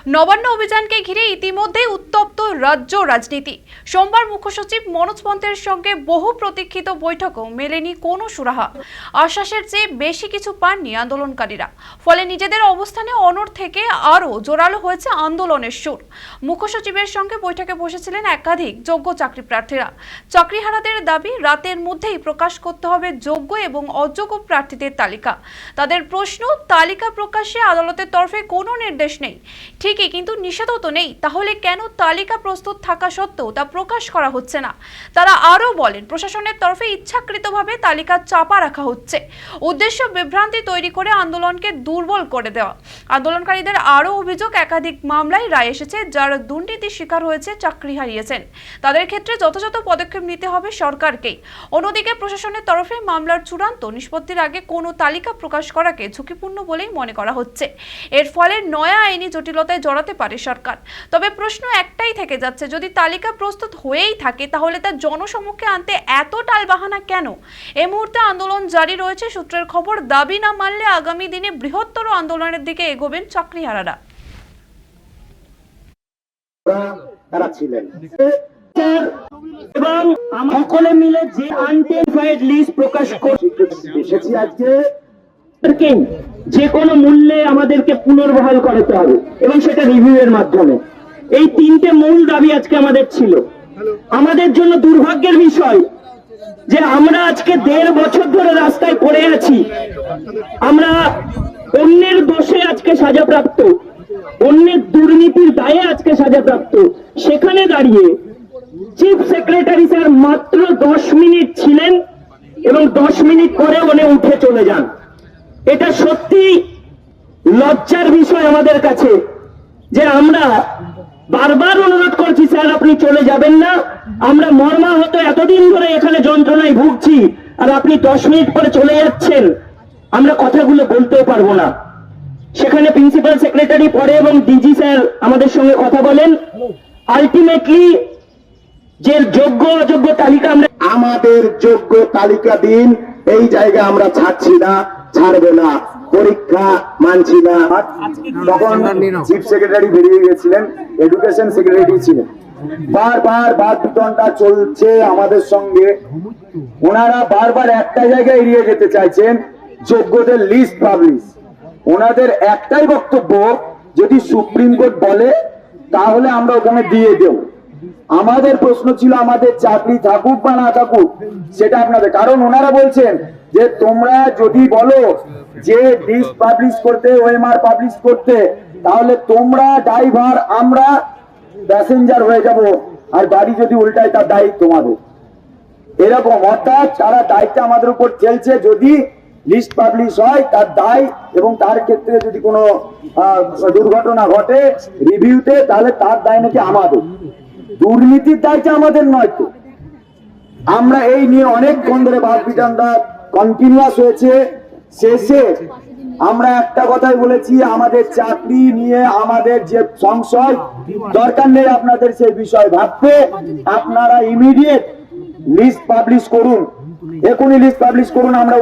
নবান্ন অভিযানকে ঘিরে ইতিমধ্যে উত্তপ্ত রাজ্য রাজনীতি। সোমবার মুখ্য সচিব মনোজ পন্থের সঙ্গে বহু প্রতীক্ষিত বৈঠকও মেলেনি কোনো সুরাহা। আশ্বাসের চেয়ে বেশি কিছু পাননি আন্দোলনকারীরা। ফলে নিজেদের অবস্থানে অনড় থেকে আরও জোরালো হয়েছে আন্দোলনের সুর। মুখ্য সচিবের সঙ্গে বৈঠকে বসেছিলেন একাধিক যোগ্য চাকরি প্রার্থীরা। চাকরিহারাদের দাবি রাতের মধ্যেই প্রকাশ করতে হবে যোগ্য এবং অযোগ্য প্রার্থীদের তালিকা। তাদের প্রশ্ন, তালিকা প্রকাশে আদালতের তরফে কোনো নির্দেশ নেই ঠিকই, কিন্তু নিষেধও তো নেই, তাহলে কেন তালিকা প্রস্তুত থাকা সত্ত্বেও তা প্রকাশ করা হচ্ছে না? তারা আরও বলেন, প্রশাসনের তরফে ইচ্ছাকৃতভাবে তালিকা চাপা রাখা হচ্ছে, উদ্দেশ্য বিভ্রান্তি তৈরি করে আন্দোলনকে দুর্বল করে দেওয়া। আন্দোলনকারীদের আরও অভিযোগ, একাধিক মামলায় রায় এসেছে যারা দুর্নীতির শিকার হয়েছে, চাকরি হারিয়েছেন, তাদের ক্ষেত্রে যথাযথ পদক্ষেপ নিতে হবে সরকারকেই। অন্যদিকে প্রশাসনের তরফে মামলার চূড়ান্ত নিষ্পত্তির আগে কোনো তালিকা প্রকাশ করাকে ঝুঁকিপূর্ণ বলেই মনে করা হচ্ছে। এর ফলে নয়া আইনি জটিলতায় জড়াতে পারে সরকার। তবে প্রশ্ন একটাই থেকে যাচ্ছে, যদি তালিকা প্রস্তুত হয়েই থাকে তাহলে তা জনসমক্ষে আনতে এত টালবাহানা কেন? এই মুহূর্তে আন্দোলন জারি রয়েছে। সূত্রের খবর, দাবি না মানলে আগামী দিনে বৃহত্তর আন্দোলনের দিকে এগোবেন চাকরিহারারা। তারা ছিলেন এবং সকলে মিলে যে আনটেনিফাইড লিস্ট প্রকাশ এসেছি আজকে, যে কোনো মূল্যে আমাদেরকে পুনর্বহাল করাতে হবে এবং সেটা রিভিউ এর মাধ্যমে। এই তিনটে মূল দাবি আজকে আমাদের ছিল। আমাদের জন্য দুর্ভাগ্যের বিষয় যে আমরা আজকে 1.5 বছর ধরে রাস্তায় পড়ে আছি। আমরা অন্যের দোষে আজকে সাজাপ্রাপ্ত, অন্যের দুর্নীতির দায়ে আজকে সাজাপ্রাপ্ত। সেখানে দাঁড়িয়ে চিফ সেক্রেটারি স্যার মাত্র 10 মিনিট ছিলেন এবং 10 মিনিট পরে উনি উঠে চলে যান। এটা সত্যি লজ্জার বিষয় আমাদের কাছে যে আমরা বারবার অনুরোধ করছি, স্যার আপনি চলে যাবেন না, আমরা মর্মাহত এতদিন ধরে এখানে যন্ত্রণায় ভুগছি, আর আপনি 10 মিনিট পরে চলে যাচ্ছেন, আমরা কথাগুলো বলতেও পারবো না। সেখানে প্রিন্সিপাল সেক্রেটারি পড়ে এবং ডিজি স্যার আমাদের সঙ্গে কথা বলেন। আলটিমেটলি যে যোগ্য অযোগ্য তালিকা, আমরা আমাদের যোগ্য তালিকা দিন, এই জায়গা আমরা ছাড়ছি না, ছাড়বে না, পরীক্ষা মানছি না। তখন চিফ সেক্রেটারি বেরিয়ে গেছিলেন, এডুকেশন সেক্রেটারি ছিলেন। বারবার বাদ বিতণ্ডা চলছে আমাদের সঙ্গে। ওনারা বারবার একটা জায়গায় এড়িয়ে যেতে চাইছেন, যোগ্যদের লিস্ট পাবলিশ। ওনাদের একটাই বক্তব্য, যদি সুপ্রিম কোর্ট বলে তাহলে আমরা ওখানে দিয়ে দেব। আমাদের প্রশ্ন ছিল, আমাদের চাকরি থাকুক বা না থাকুক সেটা আপনাদের, কারণ ওনারা বলছেন যে তোমরা যদি বলো যে লিস্ট পাবলিশ করতে, ওএমআর পাবলিশ করতে, তাহলে তোমরা ড্রাইভার, আমরা প্যাসেঞ্জার হয়ে যাব, আর গাড়ি যদি উল্টায় তার দায়িত্ব তোমাদের। এরকম, অর্থাৎ তারা দায়িত্ব আমাদের উপর চলছে। যদি লিস্ট পাবলিশ হয় তার দায়, এবং তার ক্ষেত্রে যদি কোনো দুর্ঘটনা ঘটে রিভিউতে, তাহলে তার দায় নাকি আমাদের। দুর্নীতির দায়টা আমাদের নয় তো। আমরা এই নিয়ে অনেকক্ষণ ধরে বাদ বিতণ্ডা কন্টিনিউয়াস হয়েছে। শেষে আমরা একটা কথাই বলেছি, আমাদের চাকরি নিয়ে আমাদের যে সংশয়, দরকার নেই আপনাদের সেই বিষয় ভাবতে। আপনারা ইমিডিয়েট লিস্ট পাবলিশ করুন, এখনই লিস্ট পাবলিশ করুন। আমরা